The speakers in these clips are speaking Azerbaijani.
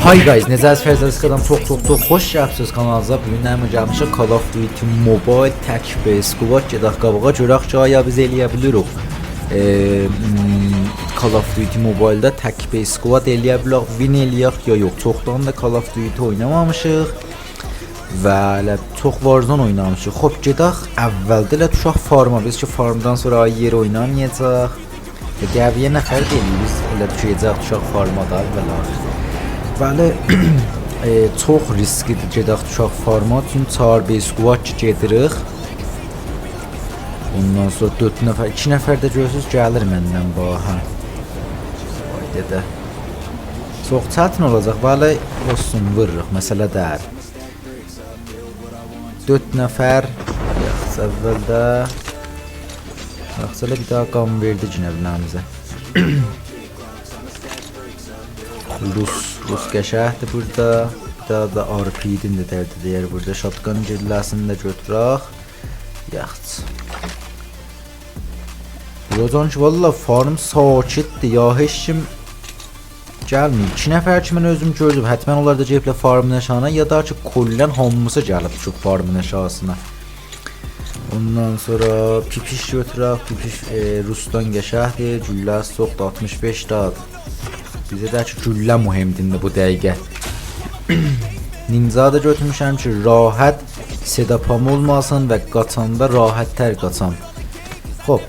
Hi guys, necəsiz Fərzəliskadan çox xoş gəlibsiniz kanalımıza. Bugün nəmə gəlmişik Call of Duty Mobile tək bir squad gedək qabağa görək ki, aya biz eləyə bilirik. Call of Duty Mobile-da tək bir squad eləyə bilirik, win eləyək ya yox. Çoxdan da Call of Duty oynamamışıq və elə çox Warzone oynamışıq. Xoş gedək. Əvvəldə elə düşək farma. Biz ki farmdan sonra yer oynamayacaq. Gəviyə nəfər deyirik, biz elə düşəcək farmada əvvəl. Bəli, çox risklidir gedək düşək farma, çünki 4-5 squad gedirik. Ondan sonra 4 nəfər, 2 nəfər də görürsüz gəlir məndən baha. Vay dedə. Çox çətin olacaq, bəli, olsun vururuq, məsələ deyil. 4 nəfər, yaxşı əvvəldə. Yaxşı bir daha qan verdi cinəvlərimizə. Rus qəşəhdir burada. Bir daha da RP-din də dərdi deyər burada. Shotgun gilləsini də götürək. Yaxşı. Buradan ki valla farm sakitdir ya, heç kim gəlmir. 2 nəfər ki mən özüm gördüm. Hətmən onlar da gəliblər farmın aşağısına ya da ki kollən hamısı gəlib şu farmın aşağısına. Ondan sonra pipiş götürək. Pipiş Rusdan qəşəhdir. Gülləsi çoxdur, 65 dadır. Bizə də ki güllə mühimdir bu dəqiqə. Ninja da götürmüşəm ki rahat sedapam olmasın və qaçanda rahat tər qaçam. Hop.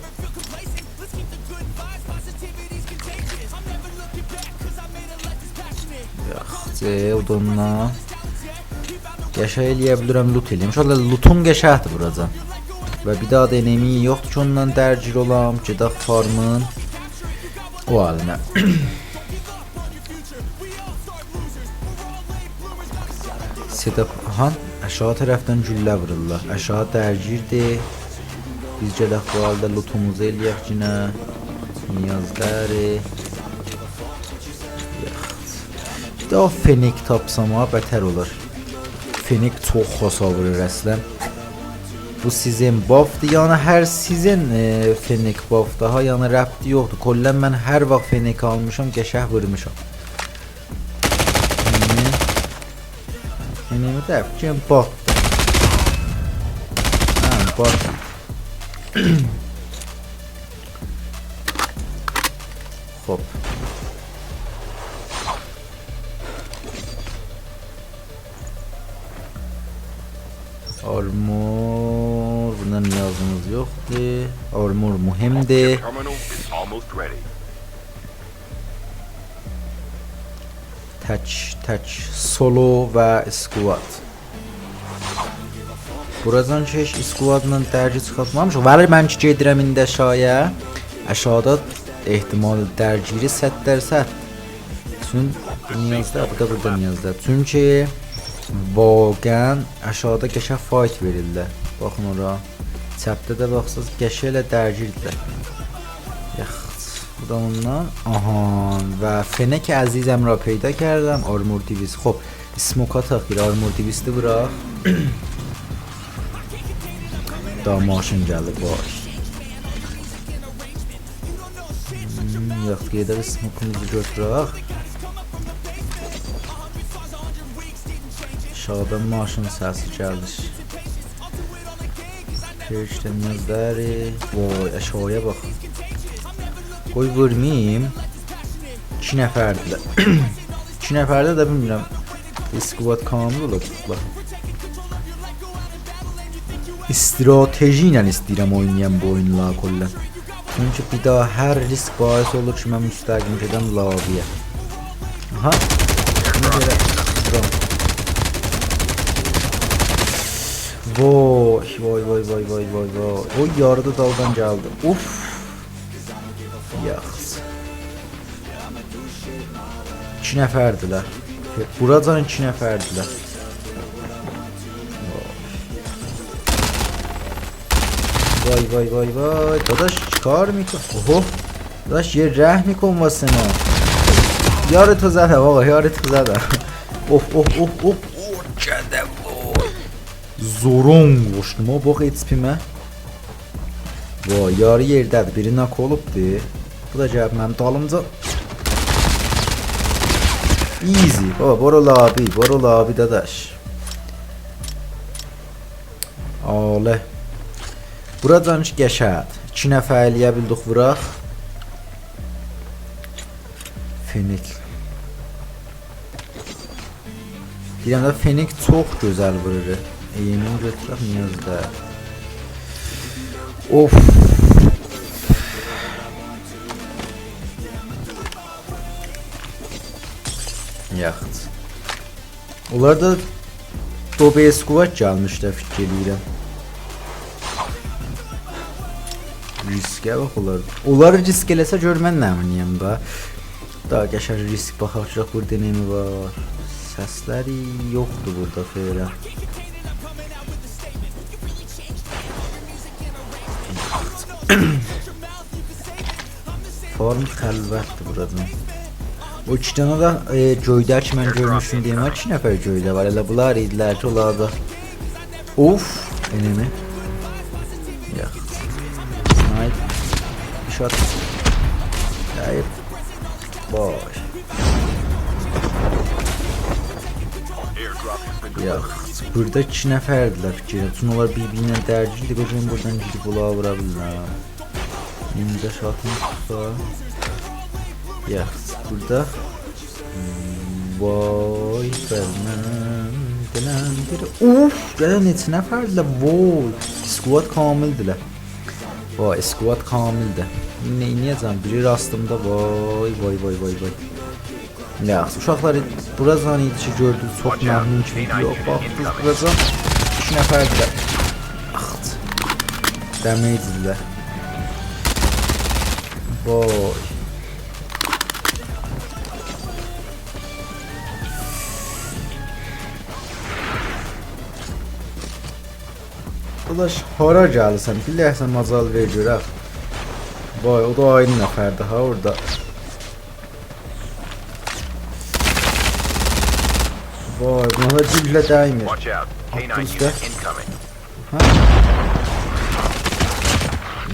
Yaxşı, odunla yaşa eləyə bilirəm, loot eləyəm. İnşallah lootum qəşəhdir buraca. Və bir daha da enemi yoxdur ki ondan dərgir olam. Gedək farmın o halinə. Sedap, aha, aşağı tərəfdən güllə vururlar. Aşağı dərgirdir. Biz gələk bu halda lootumuzu eləyək cinə. Niyazləri. Bir daha Fenik tapsama bətər olur. Fenik çox xosa vurur əslən. Bu sizin buff'dır, yəni hər sizin Fenik buff daha, yəni rəbti yoxdur. Kollən mən hər vaxt Fenik almışam, qəşəh vurmuşam. Enemi də kim bot. Bot. Hop. Armor, bundan yazımız yoxdur. Armor mühimdir. Touch, solo və squad. Buradan ki heç squadla dərgi çıxartmamışıq. Vəli mən ki gedirəm indi aşağıya. Aşağıda ehtimal dərgiri 100%. Çünki niyazda, burada niyazda. Çünki vaqən aşağıda qəşəng fight verirlər. Baxın ora. Çəpdə də baxsınız qəşəng elə dərgirdirlər. Yaxşı. Bu da ondan. Aha, və Fenek əzizəm ra peyda kردم. Armor divisi. Xop, smoke taxir, armor divisi bıraq. Da maşın gəldi baş. Yaxşı, gedək smoke'umuzu götürək. Aşağıdan maşın səsi gəldi. Keçdən nəzəri. Vay, aşağıya bax. Qoy vurmayayım. 2 nəfərdirlər. 2 nəfərdə də bilmirəm. Squad kamil olacaqlar. Strateji ilə istəyirəm oynayam bu oyunları kollən. Çünki bir daha hər risk bahis olur ki mən müstəqim gedəm laviyə. Aha. Buna görə vuram. Vay. O yarıda daldan gəldi. Uf. Yaxşı. 2 nəfərdilər. Buracan 2 nəfərdilər. Vay. Dadaş çıkar mikro. Oho. Dadaş yer rəhm mikon vasına. Yarı to zadə baba, yarı to zadə. Of. Cədəm. Zoron qoşdum o bax HP-mə. Vay, yarı yerdədir. Biri nak olubdur. Bu da gəlib mənim dalımca. Easy. Baba Borol abi dadaş. Ale. Buradan geçər. 2 nəfər eləyə bildik vuraq. Fenik. Deyirəm də Fenik çox gözəl vurur. Yemin götürək niyazda. Of. Yaxud. Onlar da Dobeye Squad gəlmişlər fikir eləyirəm. Riskə bax onlar. Onları risk eləsə gör mən nə məniyəm da. Daha qəşəng risk baxacaq burada nemi var. Səsləri yoxdur burada feylə. Form xəlvətdir buradan. O iki dənə də göydə ki mən görmüşüm deyəm. 2 nəfər göydə var. Elə bunlar idilər ki onlarda. Of, enemi. Yox. Snipe. Shot. Hayır. Boş. Yox. Burada 2 nəfərdirlər fikir. Bütün onlar bir-birinə dərcidir. Qocan buradan gidib ulağa vura bilirlər. İncə şatını tutsa. Yox. Burada vay vermem gələn bir uf gələn neçə nəfərdirlər vay squad kamildirlər vay squad kamildir neyniyəcəm biri rastımda vay yaxşı uşaqlar buradan idi ki gördünüz çox məmnun ki yox baxdınız buradan 2 nəfərdirlər dəmeydirlər vay Ulaş hara gəlirsən? Bilirsən macal ver görək. Vay, o da aynı nəfərdir ha orada. Vay, buna da ciblə dəymir. Haqqımızda. Ha?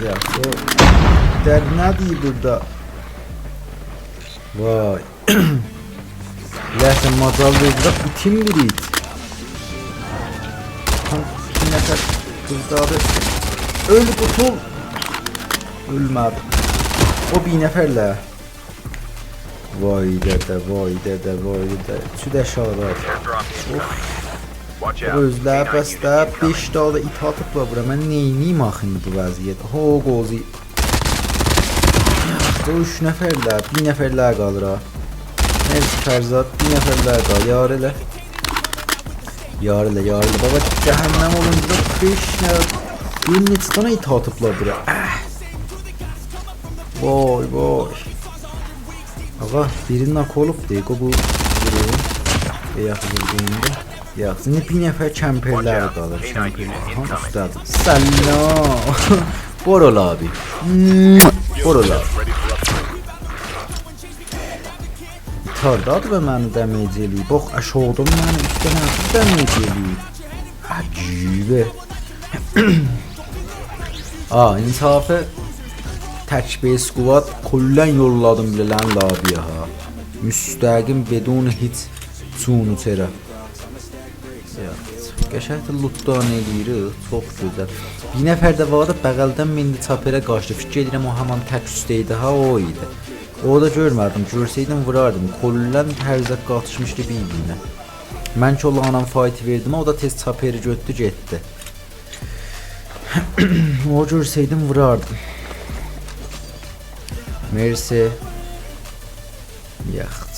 Ya, o der nədir burada? Vay. Bilirsən macal ver görək, itim bir it. İki nəfər Kızdadı. Öl kutul. Ölmedi. O bir neferle. Vay dede. Süde şarat. Özler bəstə 5 dağda it atıblar bura. Mən neyniyim axı bu vəziyyət? Ho qozi. O 3 nəfərlər, 1 nəfərlər qalır ha. Neyse Fərzad 1 nəfərlər qalır. Yarıla baba cehennem olunca 5 ne neçə it atıblar bura. Vay. Ağa birinin ak olub deyik o bu yaxınlığında. Yaxın bir nəfər kemperlər qalır. Kemperlər ustadır. Salam. Borol abi. Borol abi. Tardadır və məni dəmeyci eləyib. Bax, aşağıdan məni üstə nədir dəmeyci eləyib. Əcibə. İnsafə təkbir squad kullən yolladım bilən labiyə ha. Müstəqim bedun hiç sunu çərə. Qəşəhətə lootdan eləyirik. Çox gözəl. Bir nəfər də vardı, bəqəldən mindi çaperə qaçdı. Fikir edirəm o haman tək üstəydi ha, o idi. Orada görmədim, görsəydim vurardım. Kollən hərzək qatışmışdı bir-birinə. Mən ki o anam fight verdim, o da tez çaperi götdü, getdi. O görsəydim vurardım. Mersi. Yaxd.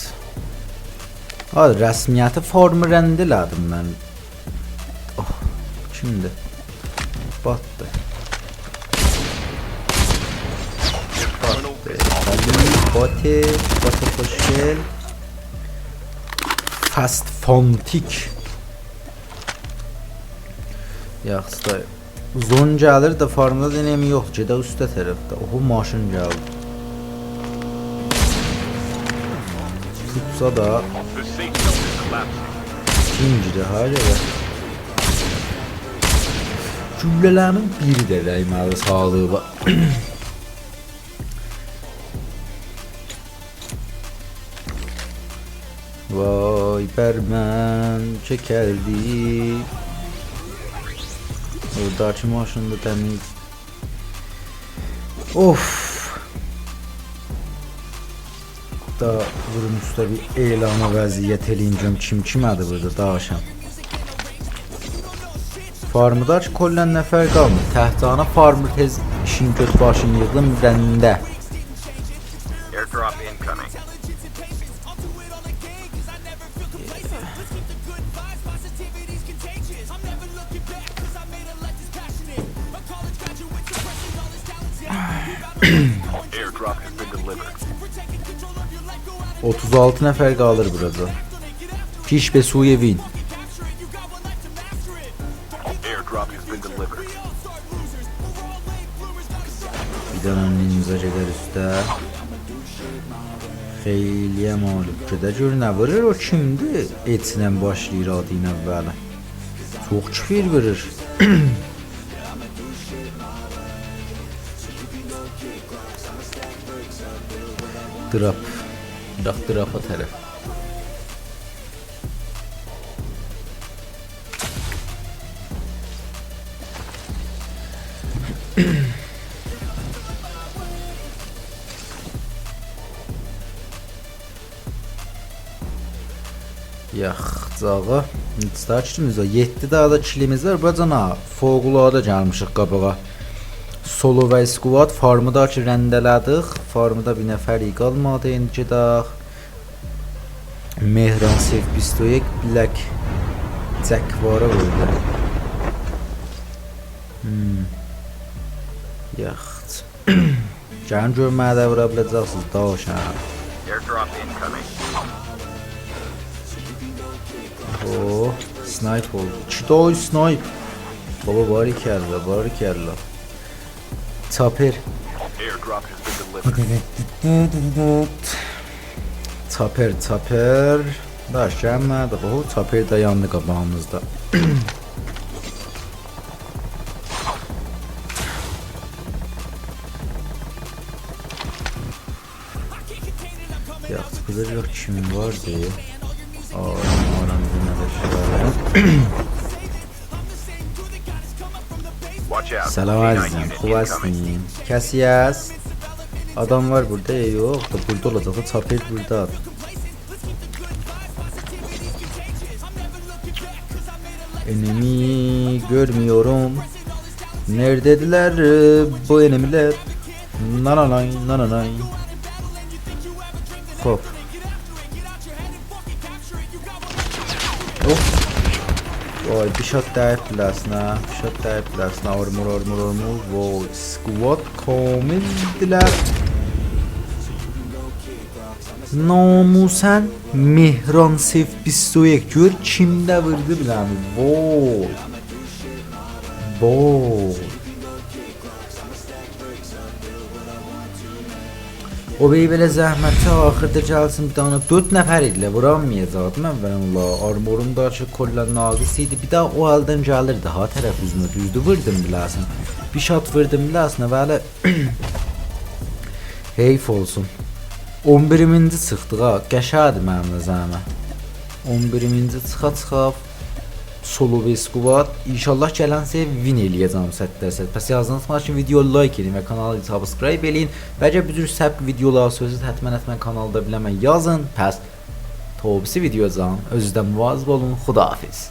Rəsmiyyəti formu rəndilədim mən. Oh, kimdir? Batdı. Batı xoşgel. Fast fontik. Yaxşı da uzun gəlir də farmda deneyimi yox, gedə üstə tərəfdə. Oho maşın gəldi. Tutsa da ikincidir hala da. Cümlələrin biri də rəyməli sağlığı var. Vay. bərmən çəkərdi. Oradakı maşında təmiz. Of. Da vurmuşda bir elana vəziyyət eləyincəm kim-kimədir burada daşam. Farmıdakı kollən nəfər qalmır. Təhtana farmı tez işin göt başın yığdım rəndə. Airdrop incoming. Airdrop has been delivered. 36 nəfər qalır burada. Piş be suyevin. Airdrop has been delivered. Bir dənə ninja gedər üstə. Xeyliyə mağlub gedə gör nə vurur o kimdir? Etsinən başlayır adın əvvələ. Çox küfür vurur. Drop. Drapa tərəf. Yaxcağı. İstəçimiz var. 7 daha da kilimiz var. Bacana fövqəladə gəlmişik qabağa. Solo və squad farmıdakı rəndələdik. Farmıda bir nəfər qalmadı. İndi gedək. Mehran Sev Pistoyek Black Jack var burada. Yaxşı. Gəlin görməyə də vura biləcəksiniz daşam. Airdrop incoming. Oh, snipe oldu. 2 doy snipe. Baba barikalla. Taper. Airdrop has been delivered. Taper. Daş gəlmədi. O Taper də yandı qabağımızda. Yaxşı, burada yox kimin var deyə. Aram Watch out. Salam əzizim, xoş gəlsin. Kəsi az? Adam var burada ya yox da burada olacaq da Taper burdadır. Enemi görmüyorum. Neredediler bu enemiler? Nananay. Hop. Vay bir shot dəyib biləsinə. Armor. Vay squad komildilər. Namusən Mehran Sev Pistoyek gör kimdə vurdu biləmi? Vay. O bey belə zəhmətə axırda gəlsin bir dana 4 nəfər ilə vuramayacaqdım əvvələn. Armorum da ki kollan naqis idi. Bir daha o əldən gəlirdi ha tərəf üzünə düzdü vurdum biləsin. Bir shot vurdum biləsin əvvələ. Heyf olsun. 11-ci çıxdıq ha. Qəşədi mənim nəzərimə. 11-ci çıxa solo ve squad. İnşallah gələnsə win eləyəcəm 100%. Pəs yazdığınız üçün video like edin və kanalı subscribe eləyin. Bəlkə bir cür səbq videolar sözü həttəmən kanalda biləmən yazın. Pəs topsi videocan özünüzdən müvazib olun. Xudahafiz.